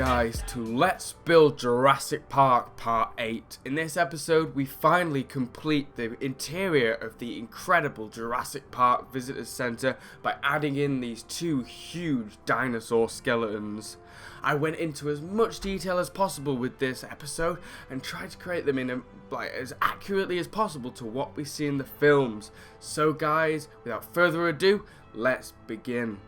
Guys, to Let's Build Jurassic Park Part 8. In this episode, we finally complete the interior of the incredible Jurassic Park Visitor Center by adding in these two huge dinosaur skeletons. I went into as much detail as possible with this episode and tried to create them in as accurately as possible to what we see in the films. So guys, without further ado, let's begin.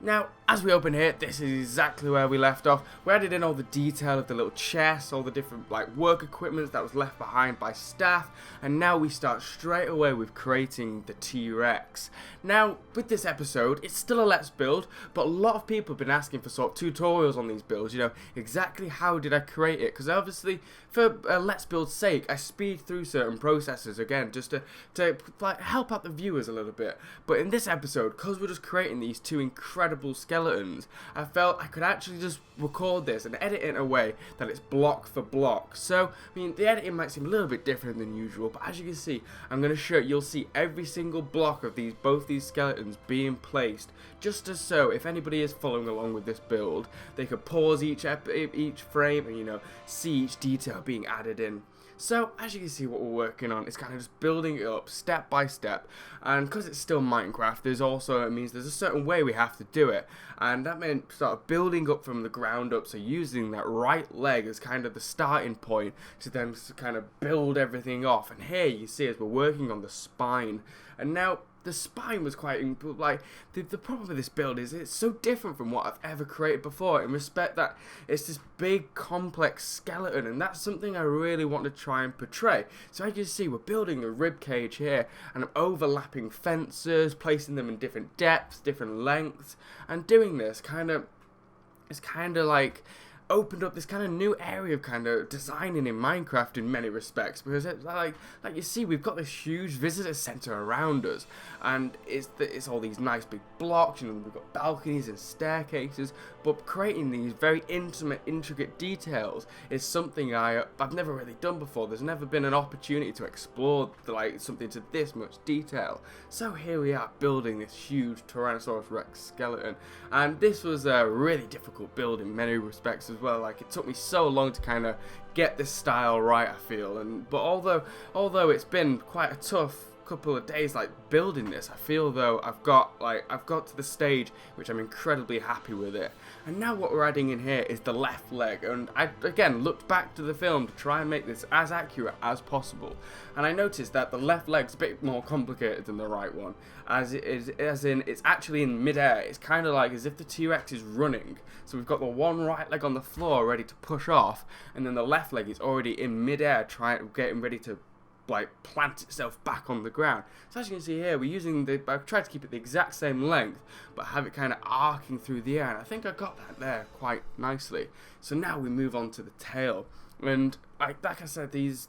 Now, as we open here, this is exactly where we left off. We added in all the detail of the little chests, all the different work equipment that was left behind by staff, and now we start straight away with creating the T-Rex. Now, with this episode, it's still a Let's Build, but a lot of people have been asking for sort of tutorials on these builds, exactly how did I create it, because obviously, for Let's Build's sake, I speed through certain processes, again, just to help out the viewers a little bit. But in this episode, because we're just creating these two incredible skeletons, I felt I could actually just record this and edit it in a way that it's block for block. So, I mean, the editing might seem a little bit different than usual, but as you can see, I'm going to show you'll see every single block of both these skeletons being placed, just as so if anybody is following along with this build, they could pause each frame and see each detail being added in. So, as you can see, what we're working on is kind of just building it up step by step, and because it's still Minecraft, it means there's a certain way we have to do it, and that meant start building up from the ground up, so using that right leg as kind of the starting point to then kind of build everything off. And here you see as we're working on the spine, and now the spine was quite, the problem with this build is it's so different from what I've ever created before, in respect that it's this big complex skeleton, and that's something I really want to try and portray. So as you can see, we're building the rib cage here, and I'm overlapping fences, placing them in different depths, different lengths, and doing this it's kind of like opened up this kind of new area of kind of designing in Minecraft in many respects, because it's like you see, we've got this huge visitor center around us, and it's all these nice big blocks, we've got balconies and staircases, but creating these very intricate details is something I've never really done before. There's never been an opportunity to explore something to this much detail. So here we are building this huge Tyrannosaurus Rex skeleton, and this was a really difficult build in many respects as well. It took me so long to kind of get this style right, I feel, but although it's been quite a tough couple of days building this, I feel though I've got to the stage which I'm incredibly happy with it. And now what we're adding in here is the left leg, and I again looked back to the film to try and make this as accurate as possible, and I noticed that the left leg's a bit more complicated than the right one, as in it's actually in mid-air. It's kind of like as if the T-Rex is running, so we've got the one right leg on the floor ready to push off, and then the left leg is already in mid-air getting ready to plant itself back on the ground. So as you can see here, we're using I've tried to keep it the exact same length, but have it kind of arcing through the air, and I think I got that there quite nicely. So now we move on to the tail, and like I said, these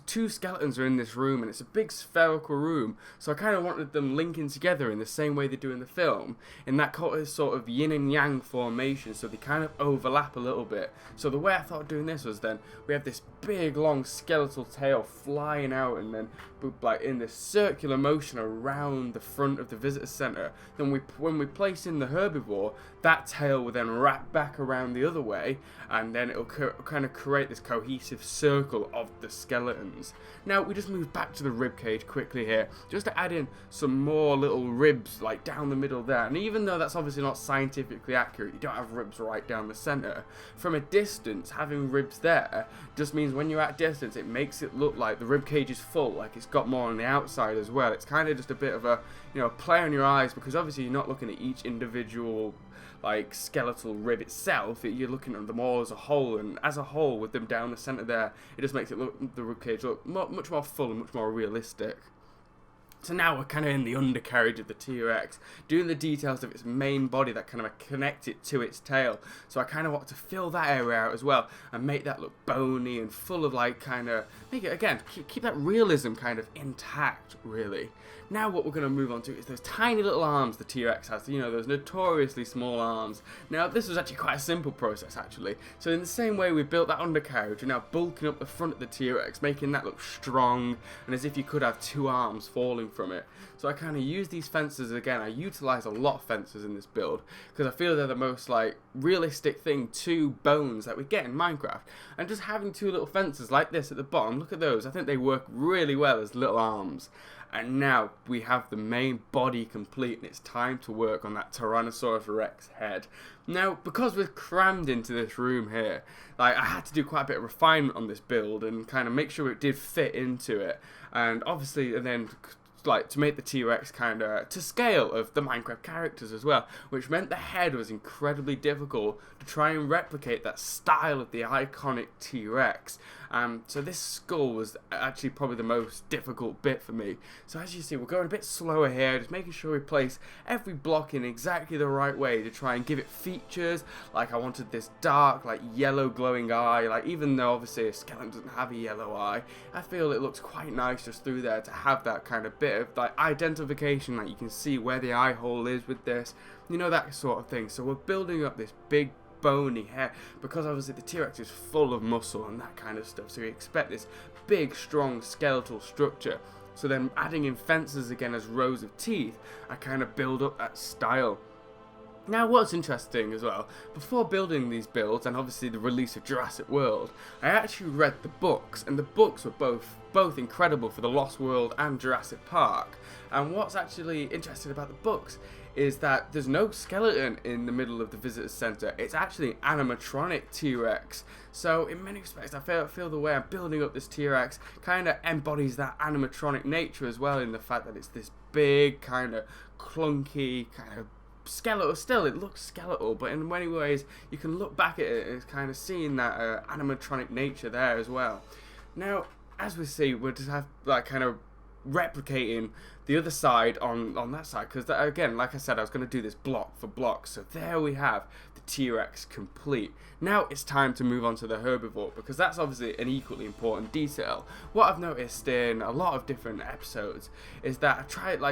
two skeletons are in this room, and it's a big spherical room, so I kind of wanted them linking together in the same way they do in the film, in that sort of yin and yang formation, so they kind of overlap a little bit. So the way I thought of doing this was, then we have this big long skeletal tail flying out, and then in this circular motion around the front of the visitor center. Then when we place in the herbivore, that tail will then wrap back around the other way, and then it'll kind of create this cohesive circle of the skeletons. Now we just move back to the rib cage quickly here, just to add in some more little ribs down the middle there. And even though that's obviously not scientifically accurate, you don't have ribs right down the center. From a distance, having ribs there just means when you're at distance, it makes it look like the rib cage is full, like it's got more on the outside as well. It's kind of just a bit of a play on your eyes, because obviously you're not looking at each individual skeletal rib itself, you're looking at them all as a whole, and as a whole with them down the center there, it just makes the rib cage look much more full and much more realistic. So now we're kind of in the undercarriage of the T-Rex, doing the details of its main body that kind of connect it to its tail. So I kind of want to fill that area out as well, and make that look bony and full of make it, again, keep that realism kind of intact, really. Now what we're going to move on to is those tiny little arms the T-Rex has, those notoriously small arms. Now this was actually quite a simple process actually. So in the same way we built that undercarriage, we're now bulking up the front of the T-Rex, making that look strong, and as if you could have two arms falling from it. So I kind of use these fences again. I utilize a lot of fences in this build because I feel they're the most like realistic thing to bones that we get in Minecraft. And just having two little fences like this at the bottom, look at those. I think they work really well as little arms. And now we have the main body complete, and it's time to work on that Tyrannosaurus Rex head. Now, because we're crammed into this room here, like I had to do quite a bit of refinement on this build and kind of make sure it did fit into it. And obviously, and then like to make the T-Rex kind of to scale of the Minecraft characters as well, which meant the head was incredibly difficult to try and replicate that style of the iconic T-Rex. So this skull was actually probably the most difficult bit for me. So as you see, we're going a bit slower here, just making sure we place every block in exactly the right way to try and give it features. Like I wanted this dark, like yellow glowing eye, like even though obviously a skeleton doesn't have a yellow eye, I feel it looks quite nice just through there to have that kind of bit of like identification, like you can see where the eye hole is with this, you know, that sort of thing. So we're building up this big bony hair because obviously the T-Rex is full of muscle and that kind of stuff, so we expect this big strong skeletal structure. So then adding in fences again as rows of teeth, I kind of build up that style. Now what's interesting as well, before building these builds and obviously the release of Jurassic World, I actually read the books, and the books were both incredible for the Lost World and Jurassic Park. And what's actually interesting about the books is that there's no skeleton in the middle of the visitor center. It's actually an animatronic T-Rex. So in many respects, I feel the way I'm building up this T-Rex kind of embodies that animatronic nature as well, in the fact that it's this big kind of clunky kind of skeletal. Still, it looks skeletal, but in many ways you can look back at it and it's kind of seeing that animatronic nature there as well. Now, as we see, we'll just have like kind of replicating the other side on that side, because again, like I said, I was going to do this block for block. So there we have the T-Rex complete. Now it's time to move on to the herbivore, because that's obviously an equally important detail. What I've noticed in a lot of different episodes is that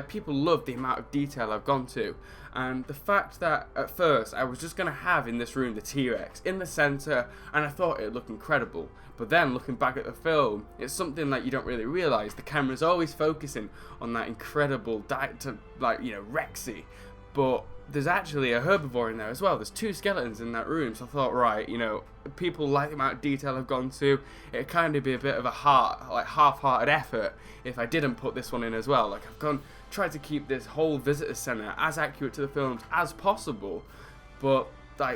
people love the amount of detail I've gone to, and the fact that at first I was just going to have in this room the T-Rex in the center, and I thought it looked incredible. But then looking back at the film, it's something that you don't really realise. The camera's always focusing on that incredible, Rexy. But there's actually a herbivore in there as well. There's two skeletons in that room. So I thought, right, people like the amount of detail I've gone to. It'd kind of be a bit of a half-hearted effort if I didn't put this one in as well. Like tried to keep this whole visitor centre as accurate to the films as possible. But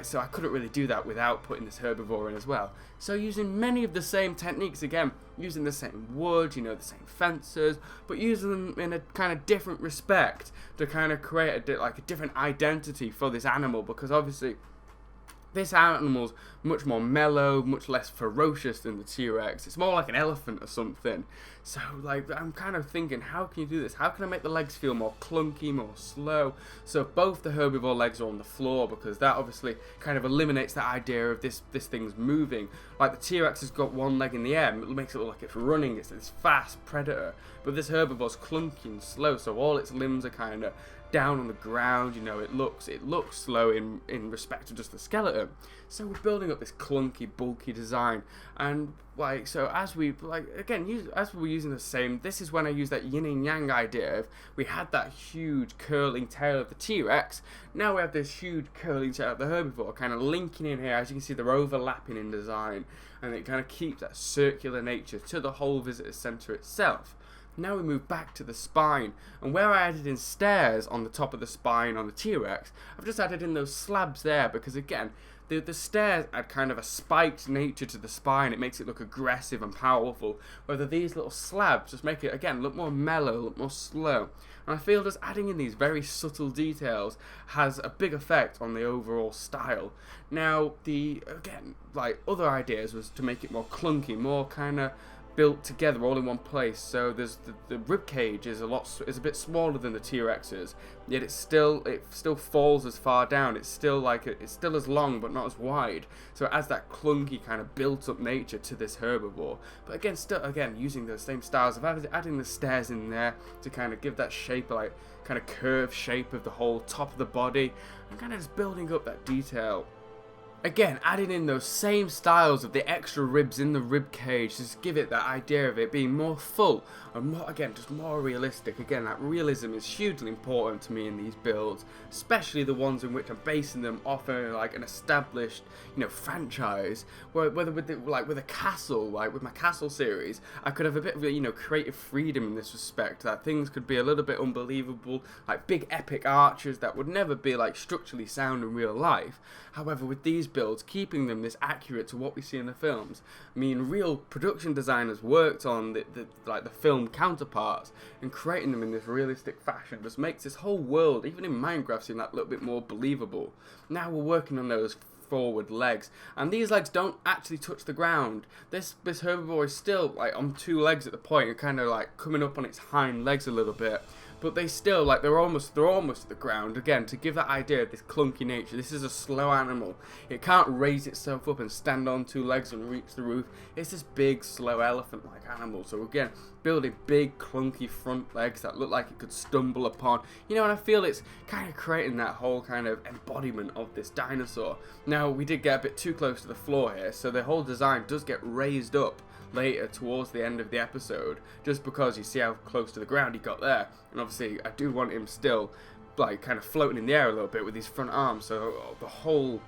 so I couldn't really do that without putting this herbivore in as well. So using many of the same techniques again, using the same wood, the same fences, but using them in a kind of different respect to kind of create a different identity for this animal, because obviously this animal's much more mellow, much less ferocious than the T-Rex. It's more like an elephant or something. So, I'm kind of thinking, how can you do this? How can I make the legs feel more clunky, more slow? So both the herbivore legs are on the floor, because that obviously kind of eliminates that idea of this thing's moving. Like the T-Rex has got one leg in the air, it makes it look like it's running. It's this fast predator. But this herbivore's clunky and slow, so all its limbs are kind of down on the ground. It looks slow in respect to just the skeleton. So we're building up this clunky, bulky design, and so as we were using the same, this is when I used that yin and yang idea of, we had that huge curling tail of the T-Rex, now we have this huge curling tail of the herbivore kind of linking in here. As you can see, they're overlapping in design, and it kind of keeps that circular nature to the whole visitor center itself. Now we move back to the spine, and where I added in stairs on the top of the spine on the T-Rex, I've just added in those slabs there, because again, the stairs add kind of a spiked nature to the spine. It makes it look aggressive and powerful, whether these little slabs just make it, again, look more mellow, look more slow. And I feel just adding in these very subtle details has a big effect on the overall style. Now, other ideas was to make it more clunky, more kind of built together all in one place. So there's the rib cage is a bit smaller than the T-Rex's, yet it still falls as far down. It's still as long but not as wide. So it adds that clunky kind of built up nature to this herbivore. But again using those same styles of adding the stairs in there to kind of give that shape, kind of curved shape of the whole top of the body, and kind of just building up that detail. Again, adding in those same styles of the extra ribs in the rib cage, just give it that idea of it being more full and more, again, just more realistic. Again, that realism is hugely important to me in these builds, especially the ones in which I'm basing them off of like an established, franchise. Whether with with a castle, like with my castle series, I could have a bit of creative freedom in this respect. That things could be a little bit unbelievable, like big epic archers that would never be like structurally sound in real life. However, with these builds, keeping them this accurate to what we see in the films. I mean, real production designers worked on the film counterparts, and creating them in this realistic fashion just makes this whole world, even in Minecraft, seem that little bit more believable. Now we're working on those forward legs, and these legs don't actually touch the ground. This herbivore is still like on two legs at the point, and kind of like coming up on its hind legs a little bit. But they still, they're almost at the ground. Again, to give that idea of this clunky nature. This is a slow animal. It can't raise itself up and stand on two legs and reach the roof. It's this big, slow elephant-like animal. So again, building big, clunky front legs that look like it could stumble upon. And I feel it's kind of creating that whole kind of embodiment of this dinosaur. Now, we did get a bit too close to the floor here, so the whole design does get raised up later towards the end of the episode, just because you see how close to the ground he got there. And obviously I do want him still like kind of floating in the air a little bit with his front arms, so the whole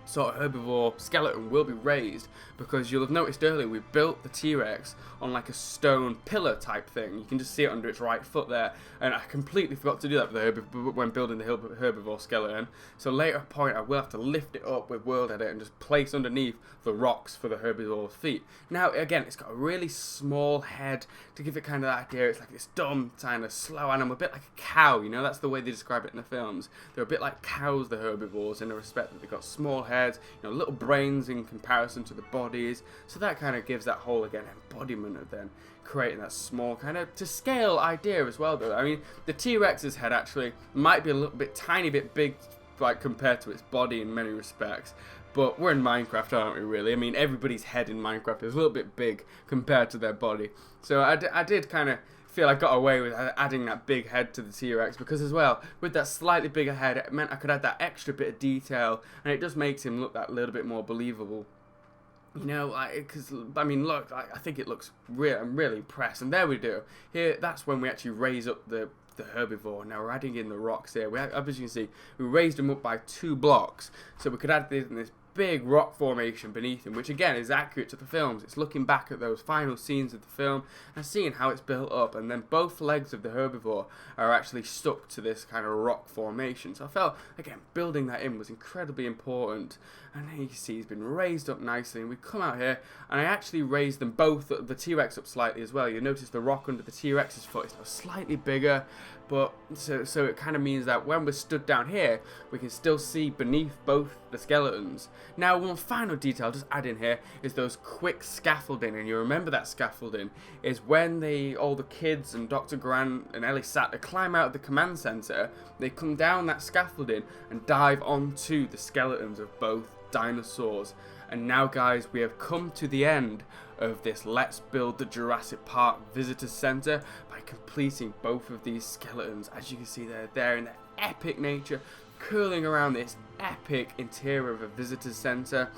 sort of herbivore skeleton will be raised, because you'll have noticed earlier we built the T-Rex on like a stone pillar type thing. You can just see it under its right foot there, and I completely forgot to do that when building the herbivore skeleton. So later point I will have to lift it up with World Edit and just place underneath the rocks for the herbivore's feet. Now again, it's got a really small head to give it kind of that idea. It's like this dumb kind of slow animal, a bit like a cow, that's the way they describe it in the films. They're a bit like cows, the herbivores, in the respect that they've got small heads, little brains in comparison to the bodies. So that kind of gives that whole, again, embodiment of then creating that small kind of to scale idea as well, though. I mean, the T-Rex's head actually might be a little bit tiny bit big, like compared to its body in many respects. But we're in Minecraft, aren't we, really? I mean, everybody's head in Minecraft is a little bit big compared to their body. So I did kind of feel I got away with adding that big head to the T-Rex, because as well, with that slightly bigger head, it meant I could add that extra bit of detail, and it just makes him look that little bit more believable. Because, I mean, look, I think it looks real. I'm really impressed. And there we do. Here, that's when we actually raise up the herbivore. Now we're adding in the rocks here. As you can see, we raised them up by 2 blocks, so we could add this big rock formation beneath him, which again is accurate to the films. It's looking back at those final scenes of the film and seeing how it's built up, and then both legs of the herbivore are actually stuck to this kind of rock formation. So I felt, again, building that in was incredibly important. And then you can see he's been raised up nicely, and we come out here and I actually raised them both, the T-Rex up slightly as well. You notice the rock under the T-Rex's foot is now slightly bigger, but so it kind of means that when we're stood down here, we can still see beneath both the skeletons. Now, one final detail just add in here is those quick scaffolding, and you remember that scaffolding is when all the kids and Dr. Grant and Ellie Sattler climb out of the command center, they come down that scaffolding and dive onto the skeletons of both dinosaurs. And now, guys, we have come to the end of this Let's Build the Jurassic Park Visitor Center by completing both of these skeletons. As you can see, they're there in their epic nature, curling around this epic interior of a visitor center.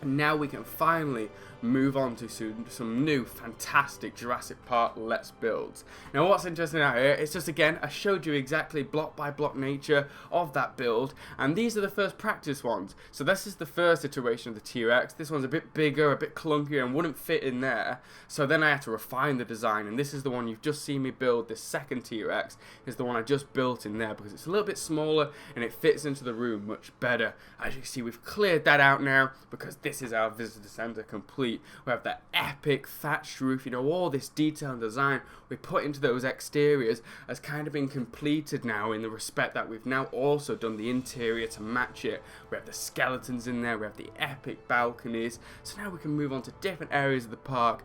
And now we can finally move on to some new fantastic Jurassic Park Let's Builds. Now what's interesting out here, it's just, again, I showed you exactly block by block nature of that build, and these are the first practice ones. So this is the first iteration of the T-Rex. This one's a bit bigger, a bit clunkier, and wouldn't fit in there. So then I had to refine the design, and this is the one you've just seen me build. This second T-Rex is the one I just built in there, because it's a little bit smaller and it fits into the room much better. As you can see, we've cleared that out now, because this is our visitor center complete. We have that epic thatched roof, all this detail and design we put into those exteriors has kind of been completed now, in the respect that we've now also done the interior to match it. We have the skeletons in there, we have the epic balconies, so now we can move on to different areas of the park,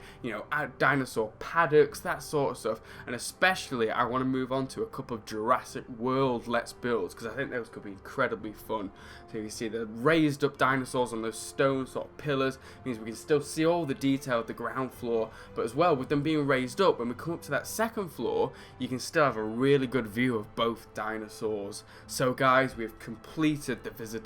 dinosaur paddocks, that sort of stuff. And especially I want to move on to a couple of Jurassic World Let's Builds, because I think those could be incredibly fun. So you see the raised up dinosaurs on those stone sort of pillars, means we can still see all the detail of the ground floor, but as well with them being raised up, when we come up to that second floor, you can still have a really good view of both dinosaurs. So guys, we've completed the visitor